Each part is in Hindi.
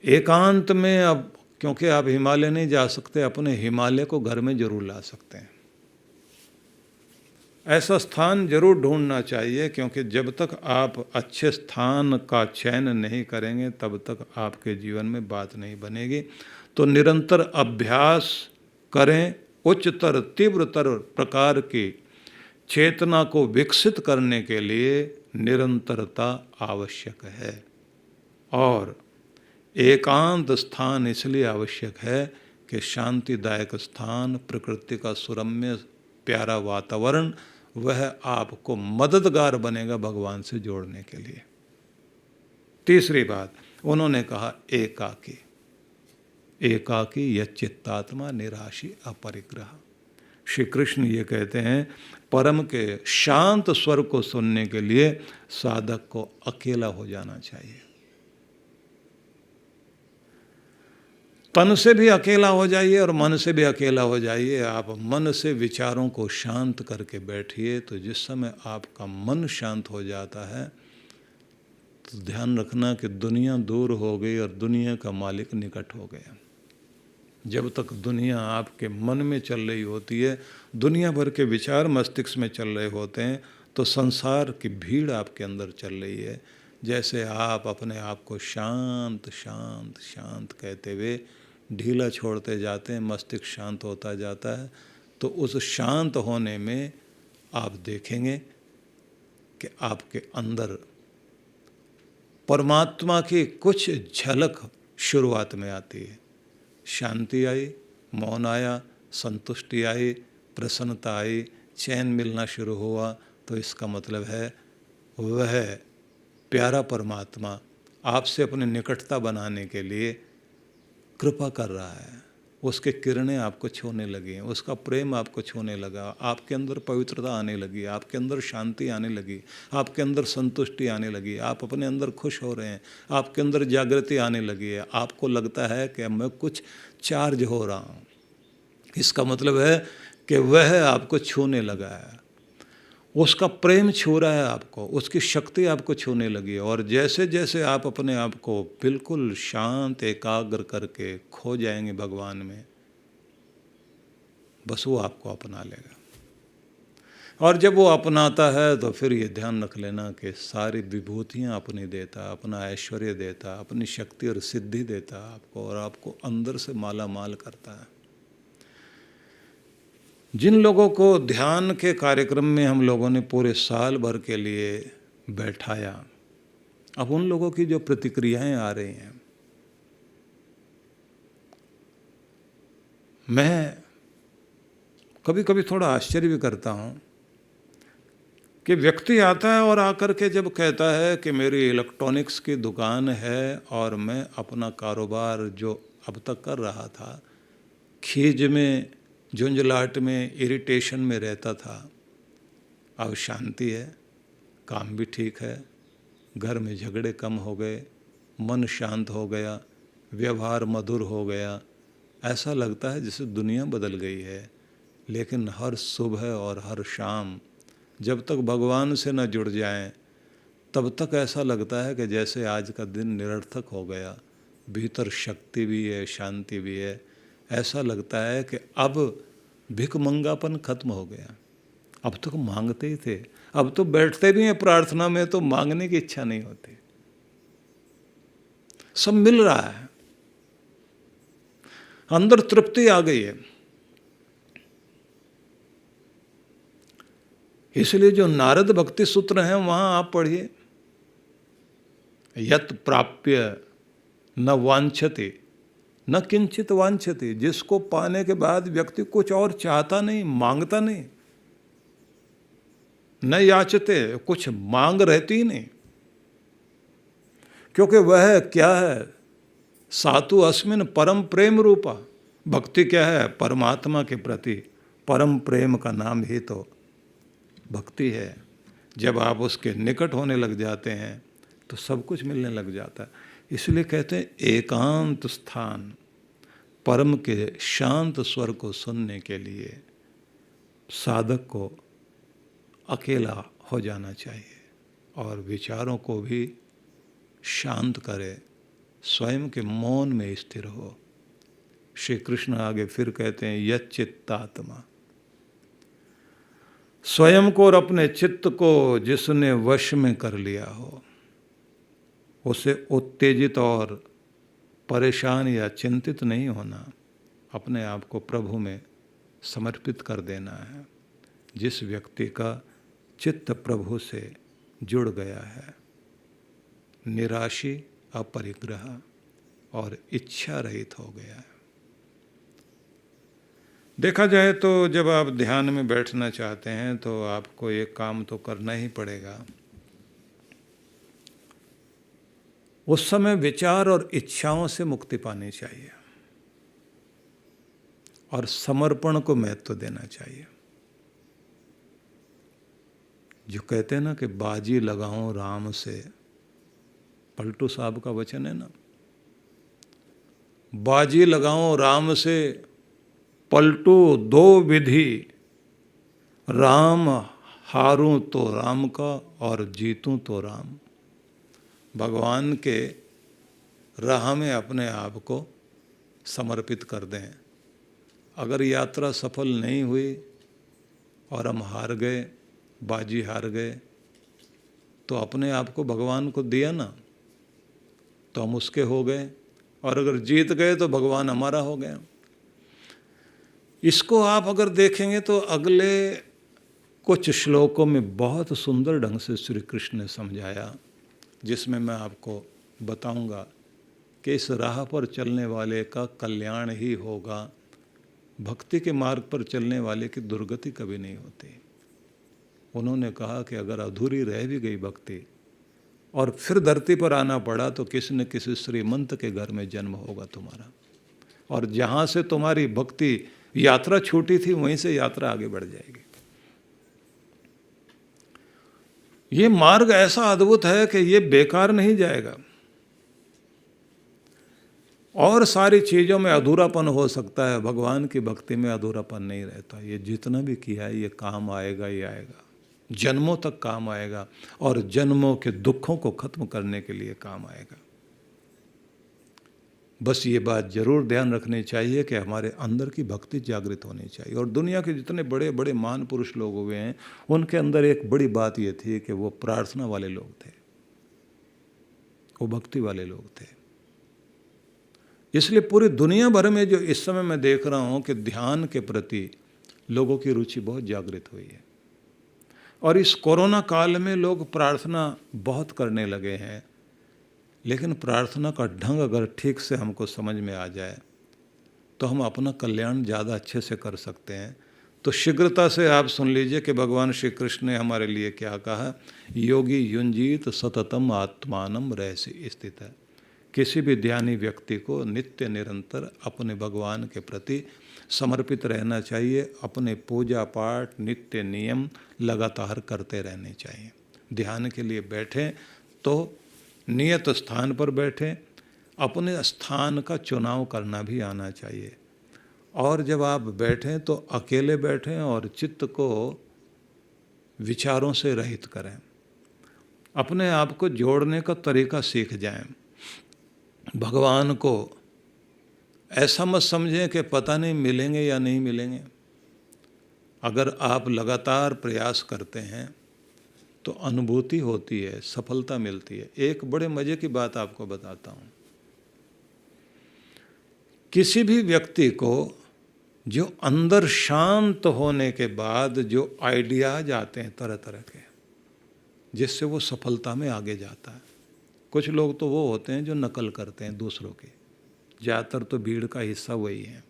एकांत में अब, क्योंकि आप हिमालय नहीं जा सकते, अपने हिमालय को घर में जरूर ला सकते हैं। ऐसा स्थान जरूर ढूंढना चाहिए, क्योंकि जब तक आप अच्छे स्थान का चयन नहीं करेंगे तब तक आपके जीवन में बात नहीं बनेगी। तो निरंतर अभ्यास करें। उच्चतर तीव्रतर प्रकार की चेतना को विकसित करने के लिए निरंतरता आवश्यक है। और एकांत स्थान इसलिए आवश्यक है कि शांतिदायक स्थान, प्रकृति का सुरम्य प्यारा वातावरण, वह आपको मददगार बनेगा भगवान से जोड़ने के लिए। तीसरी बात उन्होंने कहा, एकाकी। एकाकी यच्चित्तात्मा निराशी अपरिग्रह। श्री कृष्ण ये कहते हैं, परम के शांत स्वर को सुनने के लिए साधक को अकेला हो जाना चाहिए। तन से भी अकेला हो जाइए और मन से भी अकेला हो जाइए। आप मन से विचारों को शांत करके बैठिए, तो जिस समय आपका मन शांत हो जाता है तो ध्यान रखना कि दुनिया दूर हो गई और दुनिया का मालिक निकट हो गया। जब तक दुनिया आपके मन में चल रही होती है, दुनिया भर के विचार मस्तिष्क में चल रहे होते हैं, तो संसार की भीड़ आपके अंदर चल रही है। जैसे आप अपने आप को शांत शांत शांत कहते हुए ढीला छोड़ते जाते हैं, मस्तिष्क शांत होता जाता है, तो उस शांत होने में आप देखेंगे कि आपके अंदर परमात्मा की कुछ झलक शुरुआत में आती है। शांति आई, मौन आया, संतुष्टि आई, प्रसन्नता आई, चैन मिलना शुरू हुआ, तो इसका मतलब है वह प्यारा परमात्मा आपसे अपनी निकटता बनाने के लिए कृपा कर रहा है। उसके किरणें आपको छूने लगी हैं, उसका प्रेम आपको छूने लगा, आपके अंदर पवित्रता आने लगी, आपके अंदर शांति आने लगी, आपके अंदर संतुष्टि आने लगी, आप अपने अंदर खुश हो रहे हैं, आपके अंदर जागृति आने लगी है, आपको लगता है कि मैं कुछ चार्ज हो रहा हूँ। इसका मतलब है कि वह आपको छूने लगा है, उसका प्रेम छू रहा है आपको, उसकी शक्ति आपको छूने लगी है। और जैसे जैसे आप अपने आप को बिल्कुल शांत एकाग्र करके खो जाएंगे भगवान में, बस वो आपको अपना लेगा। और जब वो अपनाता है तो फिर ये ध्यान रख लेना कि सारी विभूतियाँ अपनी देता, अपना ऐश्वर्य देता, अपनी शक्ति और सिद्धि देता आपको, और आपको अंदर से माला माल करता है। जिन लोगों को ध्यान के कार्यक्रम में हम लोगों ने पूरे साल भर के लिए बैठाया, अब उन लोगों की जो प्रतिक्रियाएं आ रही हैं, मैं कभी कभी थोड़ा आश्चर्य भी करता हूं कि व्यक्ति आता है और आकर के जब कहता है कि मेरी इलेक्ट्रॉनिक्स की दुकान है और मैं अपना कारोबार जो अब तक कर रहा था, खीज में, झुंझलाहट में, इरिटेशन में रहता था, अब शांति है, काम भी ठीक है, घर में झगड़े कम हो गए, मन शांत हो गया, व्यवहार मधुर हो गया, ऐसा लगता है जैसे दुनिया बदल गई है। लेकिन हर सुबह और हर शाम जब तक भगवान से न जुड़ जाएं, तब तक ऐसा लगता है कि जैसे आज का दिन निरर्थक हो गया। भीतर शक्ति भी है, शांति भी है। ऐसा लगता है कि अब भिखमंगापन खत्म हो गया। अब तक मांगते ही थे, अब तो बैठते भी हैं प्रार्थना में तो मांगने की इच्छा नहीं होती, सब मिल रहा है, अंदर तृप्ति आ गई है। इसलिए जो नारद भक्ति सूत्र हैं वहां आप पढ़िए, यत प्राप्य न वांछति न किंचित वांछति, जिसको पाने के बाद व्यक्ति कुछ और चाहता नहीं, मांगता नहीं, न याचते, कुछ मांग रहती ही नहीं, क्योंकि वह क्या है, सातु अस्मिन परम प्रेम रूपा। भक्ति क्या है? परमात्मा के प्रति परम प्रेम का नाम ही तो भक्ति है। जब आप उसके निकट होने लग जाते हैं तो सब कुछ मिलने लग जाता है। इसलिए कहते हैं एकांत स्थान, परम के शांत स्वर को सुनने के लिए साधक को अकेला हो जाना चाहिए और विचारों को भी शांत करे, स्वयं के मौन में स्थिर हो। श्री कृष्ण आगे फिर कहते हैं यच्चित्तात्मा, स्वयं को और अपने चित्त को जिसने वश में कर लिया हो, उसे उत्तेजित और परेशान या चिंतित नहीं होना, अपने आप को प्रभु में समर्पित कर देना है। जिस व्यक्ति का चित्त प्रभु से जुड़ गया है, निराशी, अपरिग्रह और इच्छा रहित हो गया है। देखा जाए तो जब आप ध्यान में बैठना चाहते हैं तो आपको एक काम तो करना ही पड़ेगा। उस समय विचार और इच्छाओं से मुक्ति पानी चाहिए और समर्पण को महत्व देना चाहिए। जो कहते हैं ना कि बाजी लगाऊं राम से, पलटू साहब का वचन है ना, बाजी लगाऊं राम से, पलटू दो विधि, राम हारूं तो राम का और जीतूं तो राम। भगवान के राह में अपने आप को समर्पित कर दें। अगर यात्रा सफल नहीं हुई और हम हार गए, बाजी हार गए, तो अपने आप को भगवान को दिया ना, तो हम उसके हो गए, और अगर जीत गए तो भगवान हमारा हो गया। इसको आप अगर देखेंगे तो अगले कुछ श्लोकों में बहुत सुंदर ढंग से श्री कृष्ण ने समझाया, जिसमें मैं आपको बताऊंगा कि इस राह पर चलने वाले का कल्याण ही होगा। भक्ति के मार्ग पर चलने वाले की दुर्गति कभी नहीं होती। उन्होंने कहा कि अगर अधूरी रह भी गई भक्ति और फिर धरती पर आना पड़ा तो किसी न किसी श्रीमंत के घर में जन्म होगा तुम्हारा, और जहाँ से तुम्हारी भक्ति यात्रा छूटी थी वहीं से यात्रा आगे बढ़ जाएगी। ये मार्ग ऐसा अद्भुत है कि ये बेकार नहीं जाएगा। और सारी चीज़ों में अधूरापन हो सकता है, भगवान की भक्ति में अधूरापन नहीं रहता। ये जितना भी किया है ये काम आएगा ही आएगा, जन्मों तक काम आएगा, और जन्मों के दुखों को खत्म करने के लिए काम आएगा। बस ये बात जरूर ध्यान रखनी चाहिए कि हमारे अंदर की भक्ति जागृत होनी चाहिए। और दुनिया के जितने बड़े बड़े महान पुरुष लोग हुए हैं, उनके अंदर एक बड़ी बात ये थी कि वो प्रार्थना वाले लोग थे, वो भक्ति वाले लोग थे। इसलिए पूरी दुनिया भर में जो इस समय मैं देख रहा हूँ कि ध्यान के प्रति लोगों की रुचि बहुत जागृत हुई है। और इस कोरोना काल में लोग प्रार्थना बहुत करने लगे हैं, लेकिन प्रार्थना का ढंग अगर ठीक से हमको समझ में आ जाए तो हम अपना कल्याण ज़्यादा अच्छे से कर सकते हैं। तो शीघ्रता से आप सुन लीजिए कि भगवान श्री कृष्ण ने हमारे लिए क्या कहा। योगी युंजीत सततम आत्मानम रहस्य स्थित है। किसी भी ध्यानी व्यक्ति को नित्य निरंतर अपने भगवान के प्रति समर्पित रहना चाहिए। अपने पूजा पाठ नित्य नियम लगातार करते रहने चाहिए। ध्यान के लिए बैठें तो नियत स्थान पर बैठें। अपने स्थान का चुनाव करना भी आना चाहिए। और जब आप बैठें तो अकेले बैठें और चित्त को विचारों से रहित करें। अपने आप को जोड़ने का तरीका सीख जाएं। भगवान को ऐसा मत समझें कि पता नहीं मिलेंगे या नहीं मिलेंगे। अगर आप लगातार प्रयास करते हैं तो अनुभूति होती है, सफलता मिलती है। एक बड़े मजे की बात आपको बताता हूँ। किसी भी व्यक्ति को जो अंदर शांत होने के बाद जो आइडियाज आते हैं तरह तरह के, जिससे वो सफलता में आगे जाता है। कुछ लोग तो वो होते हैं जो नकल करते हैं दूसरों की, ज़्यादातर तो भीड़ का हिस्सा वही है।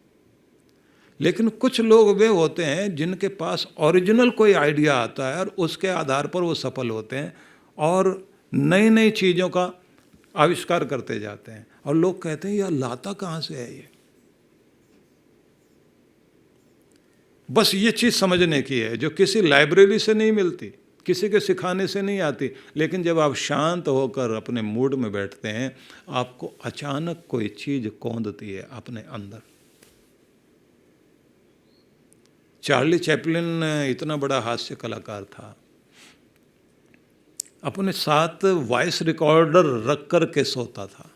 लेकिन कुछ लोग वे होते हैं जिनके पास ओरिजिनल कोई आइडिया आता है और उसके आधार पर वो सफल होते हैं और नई नई चीज़ों का आविष्कार करते जाते हैं। और लोग कहते हैं यार लाता कहाँ से है ये। बस ये चीज़ समझने की है जो किसी लाइब्रेरी से नहीं मिलती, किसी के सिखाने से नहीं आती। लेकिन जब आप शांत होकर अपने मूड में बैठते हैं, आपको अचानक कोई चीज़ कौंधती है अपने अंदर। चार्ली चैपलिन इतना बड़ा हास्य कलाकार था, अपने साथ वॉइस रिकॉर्डर रख कर के सोता था।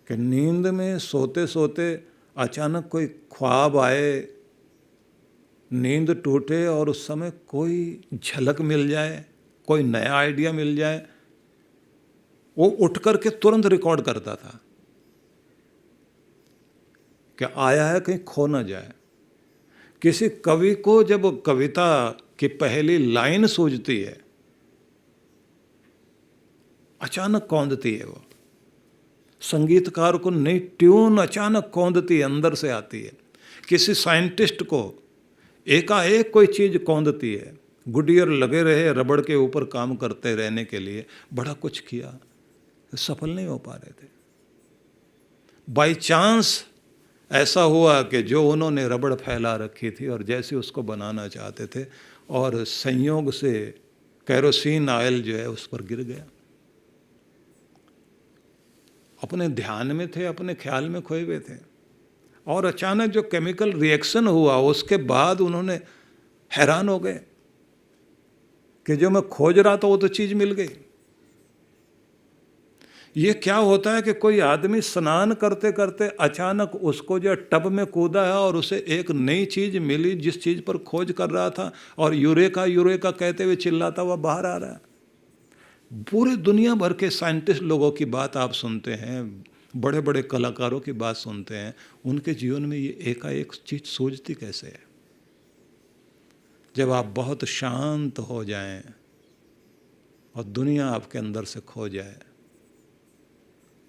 कि नींद में सोते सोते अचानक कोई ख्वाब आए, नींद टूटे और उस समय कोई झलक मिल जाए, कोई नया आइडिया मिल जाए, वो उठ करके तुरंत रिकॉर्ड करता था कि आया है कहीं खो ना जाए। किसी कवि को जब कविता की पहली लाइन सूझती है, अचानक कौंधती है वो। संगीतकार को नई ट्यून अचानक कौंधती है, अंदर से आती है। किसी साइंटिस्ट को एकाएक कोई चीज कौंधती है। गुडियर लगे रहे रबड़ के ऊपर काम करते रहने के लिए, बड़ा कुछ किया, सफल नहीं हो पा रहे थे। बाई चांस ऐसा हुआ कि जो उन्होंने रबड़ फैला रखी थी और जैसे उसको बनाना चाहते थे, और संयोग से कैरोसिन ऑयल जो है उस पर गिर गया। अपने ध्यान में थे, अपने ख्याल में खोए हुए थे, और अचानक जो केमिकल रिएक्शन हुआ उसके बाद उन्होंने हैरान हो गए कि जो मैं खोज रहा था वो तो चीज मिल गई। ये क्या होता है कि कोई आदमी स्नान करते करते अचानक उसको जो टब में कूदा है और उसे एक नई चीज मिली जिस चीज पर खोज कर रहा था, और यूरेका यूरेका कहते हुए चिल्लाता हुआ बाहर आ रहा है। पूरे दुनिया भर के साइंटिस्ट लोगों की बात आप सुनते हैं, बड़े बड़े कलाकारों की बात सुनते हैं, उनके जीवन में ये एकाएक चीज सूझती कैसे है? जब आप बहुत शांत हो जाएं और दुनिया आपके अंदर से खो जाए,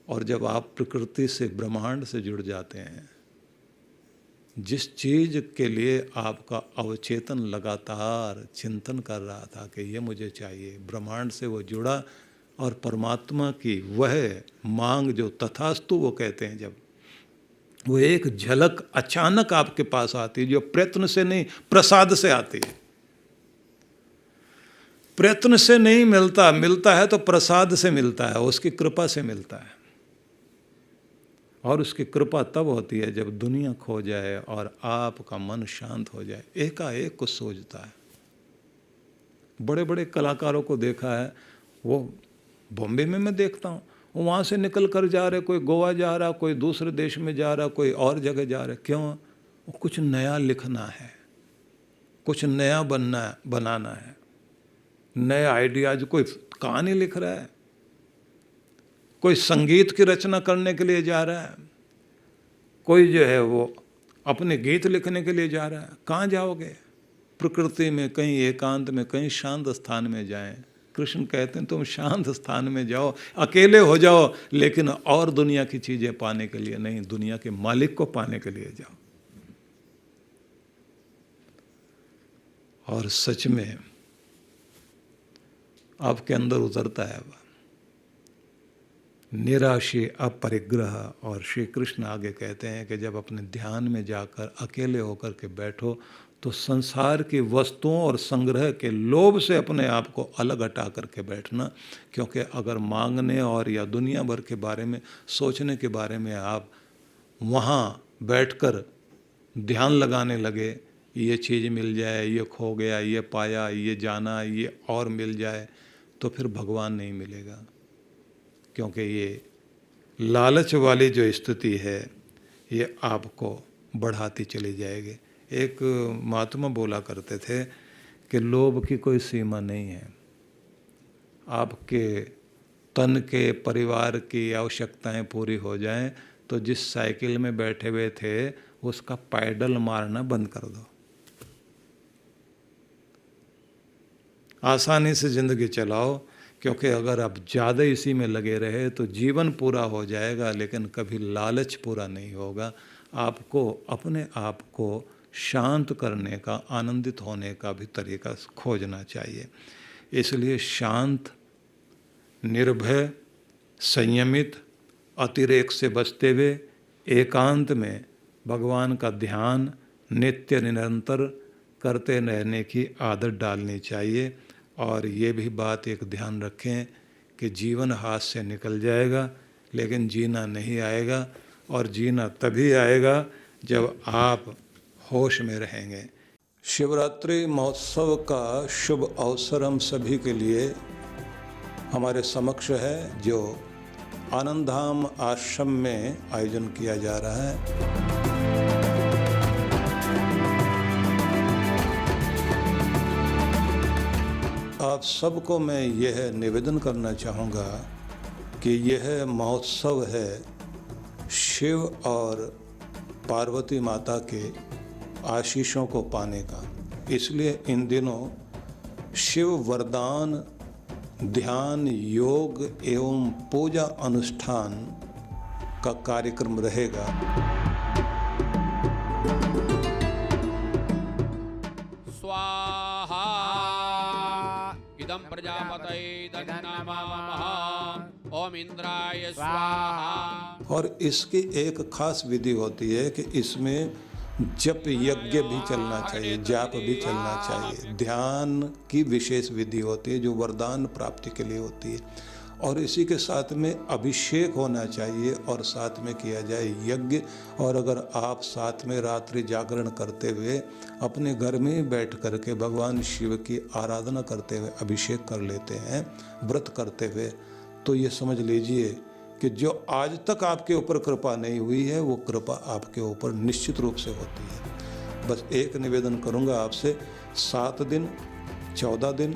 और जब आप प्रकृति से, ब्रह्मांड से जुड़ जाते हैं, जिस चीज के लिए आपका अवचेतन लगातार चिंतन कर रहा था कि ये मुझे चाहिए, ब्रह्मांड से वो जुड़ा, और परमात्मा की वह मांग जो तथास्तु वो कहते हैं, जब वो एक झलक अचानक आपके पास आती है, जो प्रयत्न से नहीं प्रसाद से आती है। प्रयत्न से नहीं मिलता, मिलता है तो प्रसाद से मिलता है, उसकी कृपा से मिलता है। और उसकी कृपा तब होती है जब दुनिया खो जाए और आपका मन शांत हो जाए, एकाएक कुछ सोचता है। बड़े बड़े कलाकारों को देखा है, वो बॉम्बे में मैं देखता हूँ, वो वहाँ से निकल कर जा रहे, कोई गोवा जा रहा, कोई दूसरे देश में जा रहा, कोई और जगह जा रहा। क्यों? वो कुछ नया लिखना है, कुछ नया बनाना है, नए आइडियाज। कोई कहानी लिख रहा है, कोई संगीत की रचना करने के लिए जा रहा है, कोई जो है वो अपने गीत लिखने के लिए जा रहा है। कहाँ जाओगे? प्रकृति में, कहीं एकांत में, कहीं शांत स्थान में जाएं। कृष्ण कहते हैं तुम शांत स्थान में जाओ, अकेले हो जाओ, लेकिन और दुनिया की चीजें पाने के लिए नहीं, दुनिया के मालिक को पाने के लिए जाओ। और सच में आपके अंदर उतरता है वह निराशे अपरिग्रह। और श्री कृष्ण आगे कहते हैं कि जब अपने ध्यान में जाकर अकेले होकर के बैठो, तो संसार की वस्तुओं और संग्रह के लोभ से अपने आप को अलग हटा करके बैठना। क्योंकि अगर मांगने और या दुनिया भर के बारे में सोचने के बारे में आप वहाँ बैठकर ध्यान लगाने लगे, ये चीज़ मिल जाए, ये खो गया, ये पाया, ये जाना, ये और मिल जाए, तो फिर भगवान नहीं मिलेगा। क्योंकि ये लालच वाली जो स्थिति है ये आपको बढ़ाती चली जाएगी। एक महात्मा बोला करते थे कि लोभ की कोई सीमा नहीं है। आपके तन के, परिवार की आवश्यकताएं पूरी हो जाएं तो जिस साइकिल में बैठे हुए थे उसका पैडल मारना बंद कर दो। आसानी से ज़िंदगी चलाओ, क्योंकि अगर आप ज़्यादा इसी में लगे रहे तो जीवन पूरा हो जाएगा, लेकिन कभी लालच पूरा नहीं होगा। आपको अपने आप को शांत करने का, आनंदित होने का भी तरीका खोजना चाहिए। इसलिए शांत, निर्भय, संयमित, अतिरेक से बचते हुए एकांत में भगवान का ध्यान नित्य निरंतर करते रहने की आदत डालनी चाहिए। और ये भी बात एक ध्यान रखें कि जीवन हाथ से निकल जाएगा, लेकिन जीना नहीं आएगा। और जीना तभी आएगा जब आप होश में रहेंगे। शिवरात्रि महोत्सव का शुभ अवसर हम सभी के लिए हमारे समक्ष है, जो आनंदधाम आश्रम में आयोजन किया जा रहा है। आप सबको मैं यह निवेदन करना चाहूँगा कि यह महोत्सव है शिव और पार्वती माता के आशीषों को पाने का। इसलिए इन दिनों शिव वरदान, ध्यान, योग एवं पूजा अनुष्ठान का कार्यक्रम रहेगा। स्वाहा इदं प्रजापतये तन्नमामः ओम इंद्राय स्वाहा। और इसकी एक खास विधि होती है कि इसमें जप यज्ञ भी चलना चाहिए, जाप भी चलना चाहिए, ध्यान की विशेष विधि होती है जो वरदान प्राप्ति के लिए होती है, और इसी के साथ में अभिषेक होना चाहिए और साथ में किया जाए यज्ञ। और अगर आप साथ में रात्रि जागरण करते हुए अपने घर में बैठ करके भगवान शिव की आराधना करते हुए अभिषेक कर लेते हैं व्रत करते हुए, तो ये समझ लीजिए कि जो आज तक आपके ऊपर कृपा नहीं हुई है वो कृपा आपके ऊपर निश्चित रूप से होती है। बस एक निवेदन करूंगा आपसे, 7 दिन, 14 दिन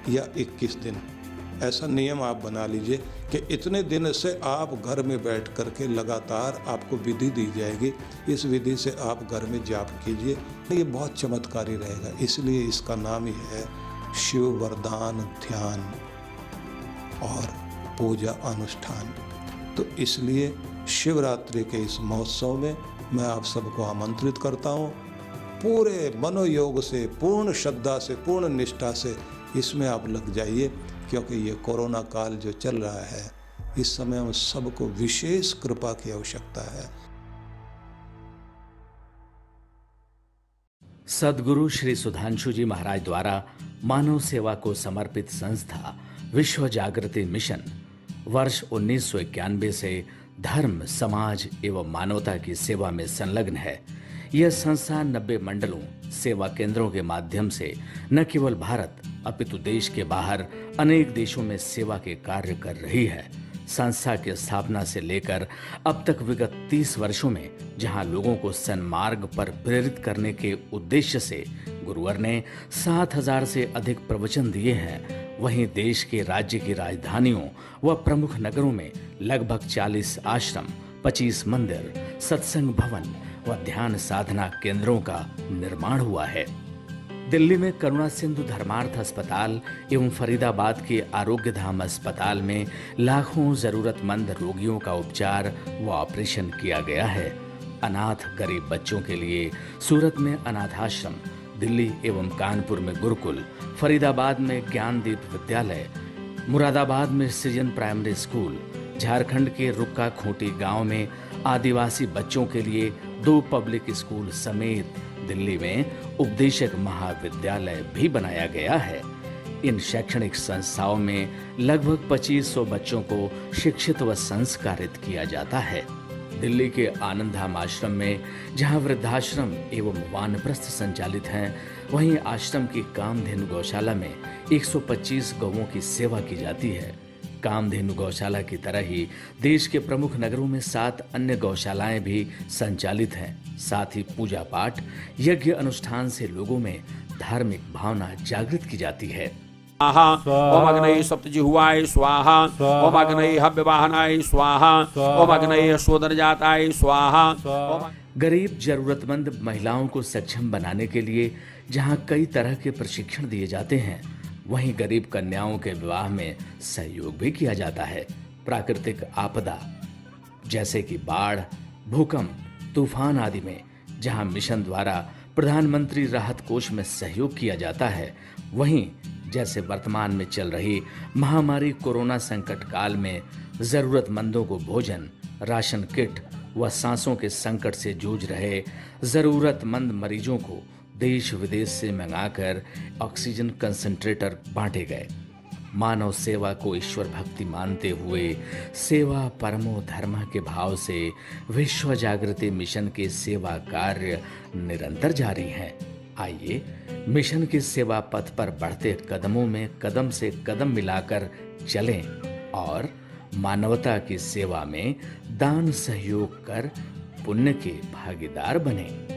या 21 दिन ऐसा नियम आप बना लीजिए कि इतने दिन से आप घर में बैठ करके लगातार आपको विधि दी जाएगी। इस विधि से आप घर में जाप कीजिए, ये बहुत चमत्कारी रहेगा। इसलिए इसका नाम ही है शिव वरदान ध्यान और पूजा अनुष्ठान। तो इसलिए शिवरात्रि के इस महोत्सव में मैं आप सबको आमंत्रित करता हूँ। पूरे मनोयोग से, पूर्ण श्रद्धा से, पूर्ण निष्ठा से इसमें आप लग जाइए, क्योंकि ये कोरोना काल जो चल रहा है इस समय हम सबको विशेष कृपा की आवश्यकता है। सद्गुरु श्री सुधांशु जी महाराज द्वारा मानव सेवा को समर्पित संस्था विश्व जागृति मिशन वर्ष 1991 से धर्म, समाज एवं मानवता की सेवा में संलग्न है। यह संस्था 90 मंडलों, सेवा केंद्रों के माध्यम से न केवल भारत अपितु देश के बाहर अनेक देशों में सेवा के कार्य कर रही है। संस्था की स्थापना से लेकर अब तक विगत 30 वर्षों में जहां लोगों को सन्मार्ग पर प्रेरित करने के उद्देश्य से गुरुवर ने 7000 से अधिक प्रवचन दिए हैं, वहीं देश के राज्य की राजधानियों व प्रमुख नगरों में लगभग 40 आश्रम, 25 मंदिर, सत्संग भवन व ध्यान साधना केंद्रों का निर्माण हुआ है। दिल्ली में करुणा सिंधु धर्मार्थ अस्पताल एवं फरीदाबाद के आरोग्य धाम अस्पताल में लाखों जरूरतमंद रोगियों का उपचार व ऑपरेशन किया गया है। अनाथ गरीब बच्चों के लिए सूरत में अनाथाश्रम, दिल्ली एवं कानपुर में गुरुकुल, फरीदाबाद में ज्ञानदीप विद्यालय, मुरादाबाद में सृजन प्राइमरी स्कूल, झारखंड के रुक्का खूंटी गांव में आदिवासी बच्चों के लिए 2 पब्लिक स्कूल समेत दिल्ली में उपदेशक महाविद्यालय भी बनाया गया है। इन शैक्षणिक संस्थाओं में लगभग 2500 बच्चों को शिक्षित व संस्कारित किया जाता है। दिल्ली के आनंदधाम आश्रम में जहां वृद्धाश्रम एवं वानप्रस्थ संचालित हैं, वहीं आश्रम की कामधेनु गौशाला में 125 गौओं की सेवा की जाती है। कामधेनु गौशाला की तरह ही देश के प्रमुख नगरों में 7 अन्य गौशालाएं भी संचालित हैं। साथ ही पूजा पाठ, यज्ञ अनुष्ठान से लोगों में धार्मिक भावना जागृत की जाती है। ओम अग्नये सप्तजिह्वाय स्वाहा, ओम अग्नये हव्यवाहनाय स्वाहा, ओम अग्नये शोधनजाताय स्वाहा। गरीब जरूरतमंद महिलाओं को सक्षम बनाने के लिए जहां कई तरह के प्रशिक्षण दिए जाते हैं, वहीं गरीब कन्याओं के विवाह में सहयोग भी किया जाता है। प्राकृतिक आपदा जैसे कि बाढ़, भूकंप, तूफान आदि में जहां मिशन द्वारा प्रधानमंत्री राहत कोष में सहयोग किया जाता है, वहीं जैसे वर्तमान में चल रही महामारी कोरोना संकट काल में जरूरतमंदों को भोजन, राशन किट व सांसों के संकट से जूझ रहे जरूरतमंद मरीजों को देश विदेश से मंगाकर ऑक्सीजन कंसंट्रेटर बांटे गए। मानव सेवा को ईश्वर भक्ति मानते हुए सेवा परमो धर्म के भाव से विश्व जागृति मिशन के सेवा कार्य निरंतर जारी हैं। आइए मिशन के सेवा पथ पर बढ़ते कदमों में कदम से कदम मिलाकर चलें और मानवता की सेवा में दान सहयोग कर पुण्य के भागीदार बने।